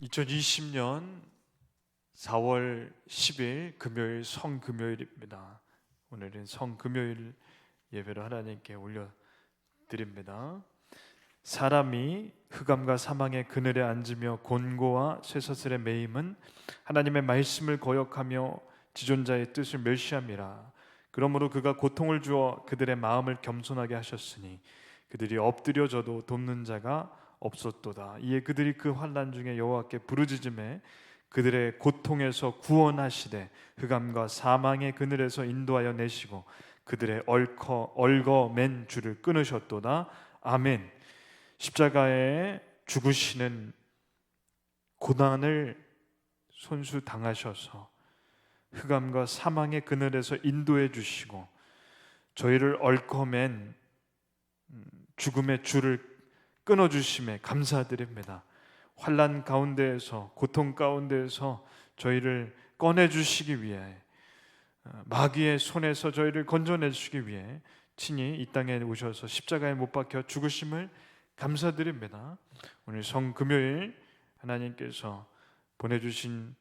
2020년 4월 10일 금요일 성금요일입니다. 오늘은 성금요일 예배를 하나님께 올려드립니다. 사람이 흑암과 사망의 그늘에 앉으며 곤고와 쇠사슬에 매임은 하나님의 말씀을 거역하며 지존자의 뜻을 멸시함이라. 그러므로 그가 고통을 주어 그들의 마음을 겸손하게 하셨으니 그들이 엎드려져도 돕는 자가 없었도다. 이에 그들이 그 환난 중에 여호와께 부르짖음에 그들의 고통에서 구원하시되 흑암과 사망의 그늘에서 인도하여 내시고 그들의 얽어맨 줄을 끊으셨도다. 아멘. 십자가에 죽으시는 고난을 손수 당하셔서 흑암과 사망의 그늘에서 인도해 주시고 저희를 얽어맨 죽음의 줄을 끊어주심에 감사드립니다. 환난 가운데에서 고통 가운데에서 저희를 꺼내주시기 위해 마귀의 손에서 저희를 건져내주시기 위해 친히 이 땅에 오셔서 십자가에 못 박혀 죽으심을 감사드립니다. 오늘 성금요일 하나님께서 보내주신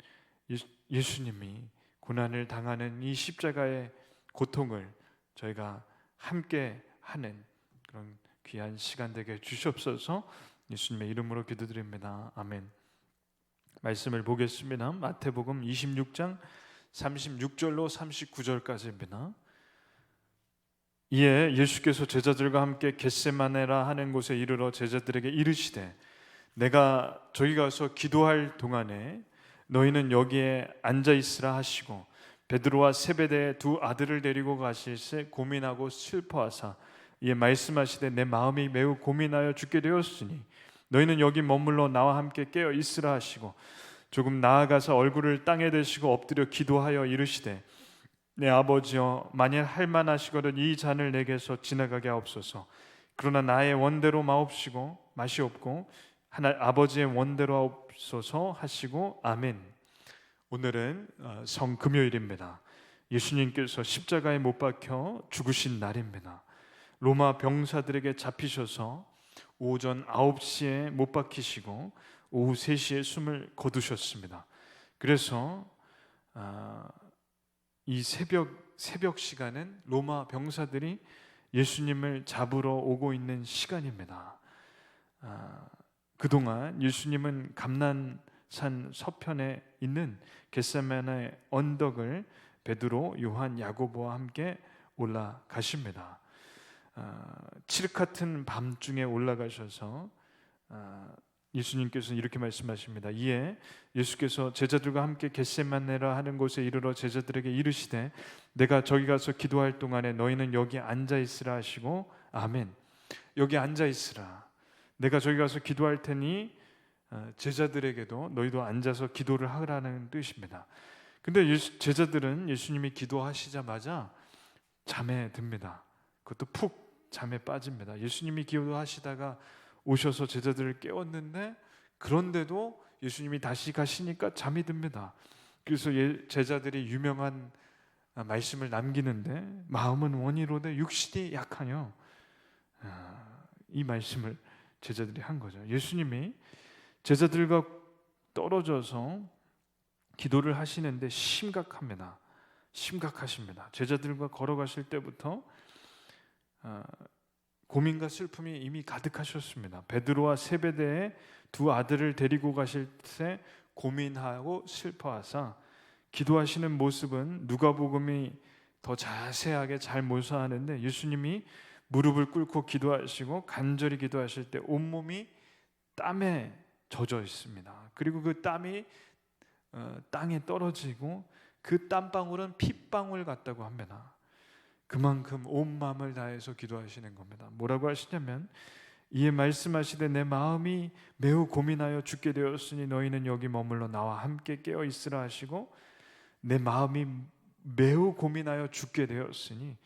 예수님이 고난을 당하는 이 십자가의 고통을 저희가 함께 하는 그런 귀한 시간 되게 주시옵소서. 예수님의 이름으로 기도드립니다. 아멘. 말씀을 보겠습니다. 마태복음 26장 36절로 39절까지입니다. 이에 예수께서 제자들과 함께 겟세마네라 하는 곳에 이르러 제자들에게 이르시되 내가 저기 가서 기도할 동안에 너희는 여기에 앉아 있으라 하시고 베드로와 세베대의 두 아들을 데리고 가실새 고민하고 슬퍼하사 이에 말씀하시되 내 마음이 매우 고민하여 죽게 되었으니 너희는 여기 머물러 나와 함께 깨어 있으라 하시고 조금 나아가서 얼굴을 땅에 대시고 엎드려 기도하여 이르시되 내 아버지여 만일 할만하시거든 이 잔을 내게서 지나가게 하옵소서. 그러나 나의 원대로 마시옵고 아버지의 원대로 하옵소서 하시고 아멘. 오늘은 성금요일입니다. 예수님께서 십자가에 못 박혀 죽으신 날입니다. 로마 병사들에게 잡히셔서 오전 9시에 못 박히시고 오후 3시에 숨을 거두셨습니다. 그래서 이 새벽 시간은 로마 병사들이 예수님을 잡으러 오고 있는 시간입니다. 그동안 예수님은 감난산 서편에 있는 겟세마네 언덕을 베드로, 요한, 야고보와 함께 올라가십니다. 칠흑 같은 밤중에 올라가셔서 예수님께서 이렇게 말씀하십니다. 이에 예수께서 제자들과 함께 겟세마네라 하는 곳에 이르러 제자들에게 이르시되 내가 저기 가서 기도할 동안에 너희는 여기 앉아 있으라 하시고 아멘. 여기 앉아 있으라. 내가 저기 가서 기도할 테니 제자들에게도 너희도 앉아서 기도를 하라는 뜻입니다. 근데 제자들은 예수님이 기도하시자마자 잠에 듭니다. 그것도 푹 잠에 빠집니다. 예수님이 기도하시다가 오셔서 제자들을 깨웠는데 그런데도 예수님이 다시 가시니까 잠이 듭니다. 그래서 제자들이 유명한 말씀을 남기는데 마음은 원이로되 육신이 약하뇨. 이 말씀을 제자들이 한 거죠. 예수님이 제자들과 떨어져서 기도를 하시는데 심각하십니다. 제자들과 걸어가실 때부터 고민과 슬픔이 이미 가득하셨습니다. 베드로와 세베대의 두 아들을 데리고 가실 때 고민하고 슬퍼하사 기도하시는 모습은 누가복음이 더 자세하게 잘 묘사하는데 예수님이 무릎을 꿇고 기도하시고 간절히 기도하실 때 온몸이 땀에 젖어 있습니다. 그리고 그 땀이 땅에 떨어지고 그 땀방울은 핏방울 같다고 합니다. 그만큼 온 마음을 다해서 기도하시는 겁니다. 뭐라고 하시냐면 이에 말씀하시되 내 마음이 매우 고민하여 죽게 되었으니 너희는 여기 머물러 나와 함께 깨어 있으라 하시고 내 마음이 매우 고민하여 죽게 되었으니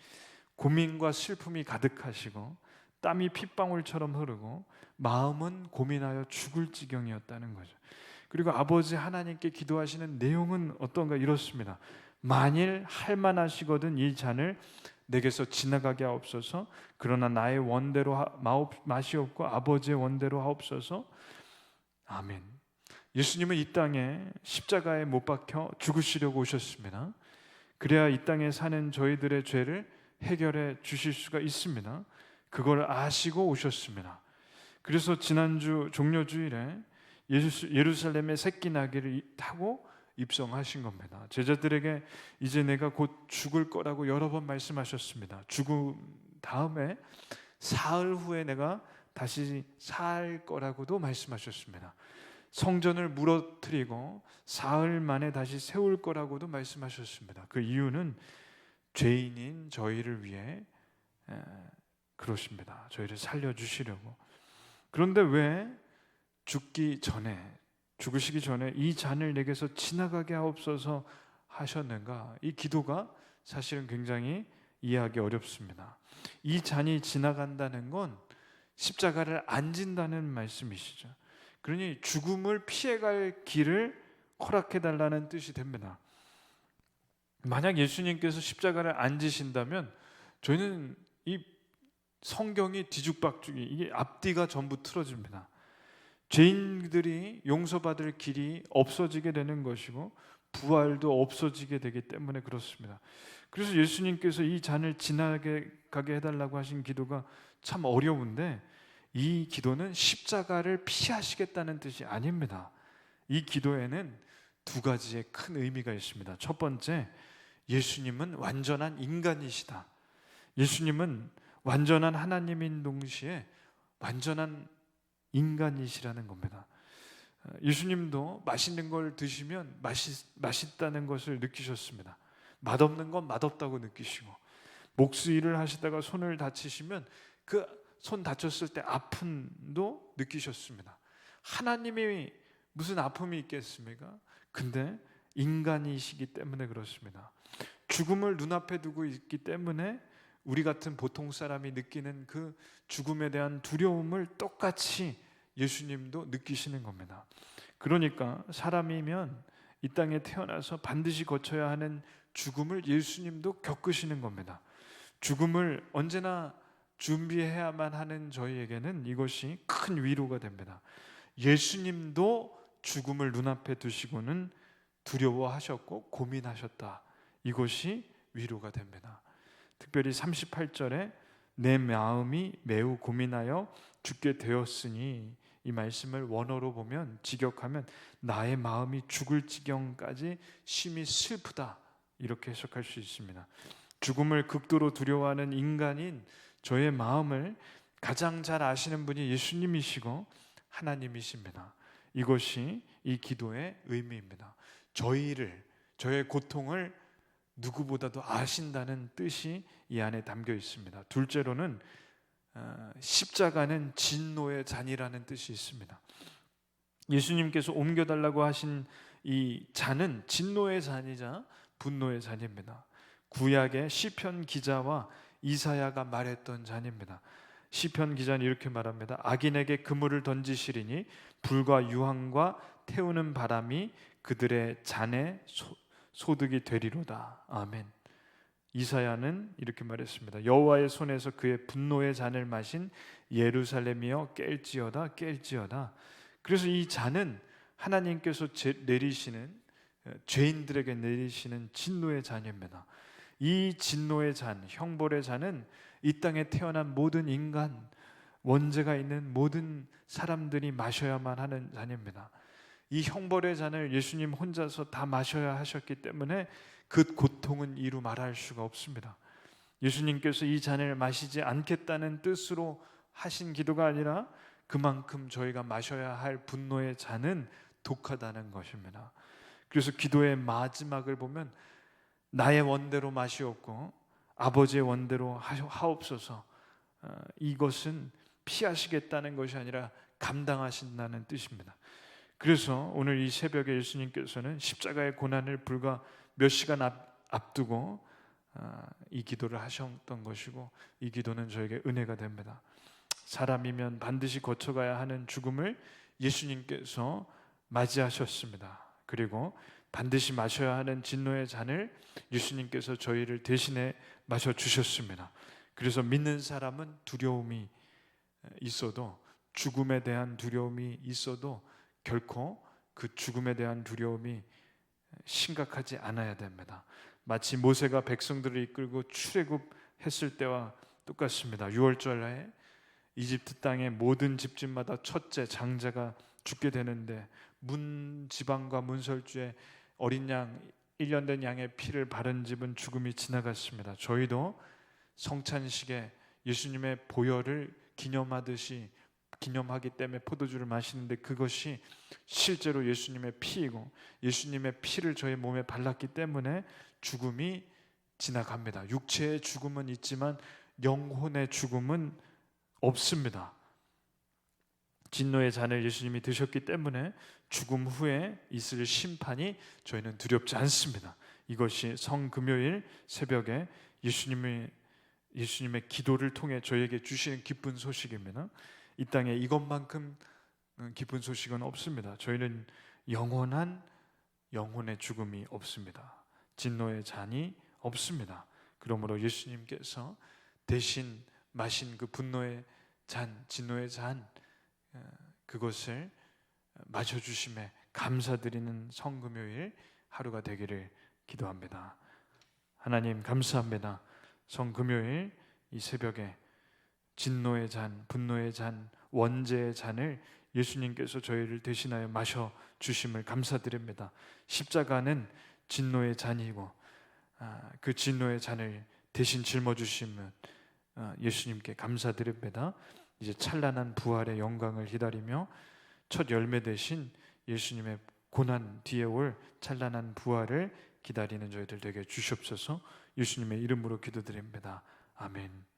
고민과 슬픔이 가득하시고 땀이 핏방울처럼 흐르고 마음은 고민하여 죽을 지경이었다는 거죠. 그리고 아버지 하나님께 기도하시는 내용은 어떤가 이렇습니다. 만일 할만하시거든 이 잔을 내게서 지나가게 하옵소서. 그러나 나의 원대로 마시옵고 아버지의 원대로 하옵소서. 아멘. 예수님은 이 땅에 십자가에 못 박혀 죽으시려고 오셨습니다. 그래야 이 땅에 사는 저희들의 죄를 해결해 주실 수가 있습니다. 그걸 아시고 오셨습니다. 그래서 지난주 종려주일에 예루살렘의 새끼 나귀를 타고 입성하신 겁니다. 제자들에게 이제 내가 곧 죽을 거라고 여러 번 말씀하셨습니다. 죽음 다음에 사흘 후에 내가 다시 살 거라고도 말씀하셨습니다. 성전을 무너뜨리고 사흘 만에 다시 세울 거라고도 말씀하셨습니다. 그 이유는 죄인인 저희를 위해 그러십니다. 저희를 살려주시려고. 그런데 왜 죽으시기 전에 이 잔을 내게서 지나가게 하옵소서 하셨는가? 이 기도가 사실은 굉장히 이해하기 어렵습니다. 이 잔이 지나간다는 건 십자가를 안 진다는 말씀이시죠. 그러니 죽음을 피해갈 길을 허락해달라는 뜻이 됩니다. 만약 예수님께서 십자가를 안 지신다면 저희는 이 성경이 뒤죽박죽이, 이게 앞뒤가 전부 틀어집니다. 죄인들이 용서받을 길이 없어지게 되는 것이고 부활도 없어지게 되기 때문에 그렇습니다. 그래서 예수님께서 이 잔을 지나게 가게 해달라고 하신 기도가 참 어려운데, 이 기도는 십자가를 피하시겠다는 뜻이 아닙니다. 이 기도에는 두 가지의 큰 의미가 있습니다. 첫 번째, 예수님은 완전한 인간이시다. 예수님은 완전한 하나님인 동시에 완전한 인간이시라는 겁니다. 예수님도 맛있는 걸 드시면 맛있다는 것을 느끼셨습니다. 맛없는 건 맛없다고 느끼시고, 목수일을 하시다가 손을 다치시면 그 손 다쳤을 때 아픔도 느끼셨습니다. 하나님이 무슨 아픔이 있겠습니까? 근데 인간이시기 때문에 그렇습니다. 죽음을 눈앞에 두고 있기 때문에 우리 같은 보통 사람이 느끼는 그 죽음에 대한 두려움을 똑같이 예수님도 느끼시는 겁니다. 그러니까 사람이면 이 땅에 태어나서 반드시 거쳐야 하는 죽음을 예수님도 겪으시는 겁니다. 죽음을 언제나 준비해야만 하는 저희에게는 이것이 큰 위로가 됩니다. 예수님도 죽음을 눈앞에 두시고는 두려워하셨고 고민하셨다. 이것이 위로가 됩니다. 특별히 38절에 내 마음이 매우 고민하여 죽게 되었으니, 이 말씀을 원어로 보면, 직역하면 나의 마음이 죽을 지경까지 심히 슬프다, 이렇게 해석할 수 있습니다. 죽음을 극도로 두려워하는 인간인 저의 마음을 가장 잘 아시는 분이 예수님이시고 하나님이십니다. 이것이 이 기도의 의미입니다. 저의 고통을 누구보다도 아신다는 뜻이 이 안에 담겨 있습니다. 둘째로는 십자가는 진노의 잔이라는 뜻이 있습니다. 예수님께서 옮겨달라고 하신 이 잔은 진노의 잔이자 분노의 잔입니다. 구약의 시편 기자와 이사야가 말했던 잔입니다. 시편 기자는 이렇게 말합니다. 악인에게 그물을 던지시리니 불과 유황과 태우는 바람이 그들의 잔에 소득이 되리로다. 아멘. 이사야는 이렇게 말했습니다. 여호와의 손에서 그의 분노의 잔을 마신 예루살렘이여 깰지어다 깰지어다. 그래서 이 잔은 하나님께서 내리시는, 죄인들에게 내리시는 진노의 잔입니다. 이 진노의 잔, 형벌의 잔은 이 땅에 태어난 모든 인간, 원죄가 있는 모든 사람들이 마셔야만 하는 잔입니다. 이 형벌의 잔을 예수님 혼자서 다 마셔야 하셨기 때문에 그 고통은 이루 말할 수가 없습니다. 예수님께서 이 잔을 마시지 않겠다는 뜻으로 하신 기도가 아니라 그만큼 저희가 마셔야 할 분노의 잔은 독하다는 것입니다. 그래서 기도의 마지막을 보면 나의 원대로 마시옵고 아버지의 원대로 하옵소서, 이것은 피하시겠다는 것이 아니라 감당하신다는 뜻입니다. 그래서 오늘 이 새벽에 예수님께서는 십자가의 고난을 불과 몇 시간 앞두고 이 기도를 하셨던 것이고, 이 기도는 저에게 은혜가 됩니다. 사람이면 반드시 거쳐가야 하는 죽음을 예수님께서 맞이하셨습니다. 그리고 반드시 마셔야 하는 진노의 잔을 예수님께서 저희를 대신에 마셔주셨습니다. 그래서 믿는 사람은 두려움이 있어도, 죽음에 대한 두려움이 있어도 결코 그 죽음에 대한 두려움이 심각하지 않아야 됩니다. 마치 모세가 백성들을 이끌고 출애굽했을 때와 똑같습니다. 6월절에 이집트 땅의 모든 집집마다 첫째 장자가 죽게 되는데 문 지방과 문설주에 어린 양 1년 된 양의 피를 바른 집은 죽음이 지나갔습니다. 저희도 성찬식에 예수님의 보혈을 기념하기 때문에 포도주를 마시는데 그것이 실제로 예수님의 피이고 예수님의 피를 저희 몸에 발랐기 때문에 죽음이 지나갑니다. 육체의 죽음은 있지만 영혼의 죽음은 없습니다. 진노의 잔을 예수님이 드셨기 때문에 죽음 후에 있을 심판이 저희는 두렵지 않습니다. 이것이 성금요일 새벽에 예수님의 기도를 통해 저희에게 주시는 기쁜 소식입니다. 이 땅에 이것만큼 기쁜 소식은 없습니다. 저희는 영원한 영혼의 죽음이 없습니다. 진노의 잔이 없습니다. 그러므로 예수님께서 대신 마신 그 분노의 잔, 진노의 잔, 그것을 마셔주심에 감사드리는 성금요일 하루가 되기를 기도합니다. 하나님 감사합니다. 성금요일 이 새벽에 진노의 잔, 분노의 잔, 원죄의 잔을 예수님께서 저희를 대신하여 마셔주심을 감사드립니다. 십자가는 진노의 잔이고 그 진노의 잔을 대신 짊어주시면 예수님께 감사드립니다. 이제 찬란한 부활의 영광을 기다리며 첫 열매 대신 예수님의 고난 뒤에 올 찬란한 부활을 기다리는 저희들 되게 주시옵소서. 예수님의 이름으로 기도드립니다. 아멘.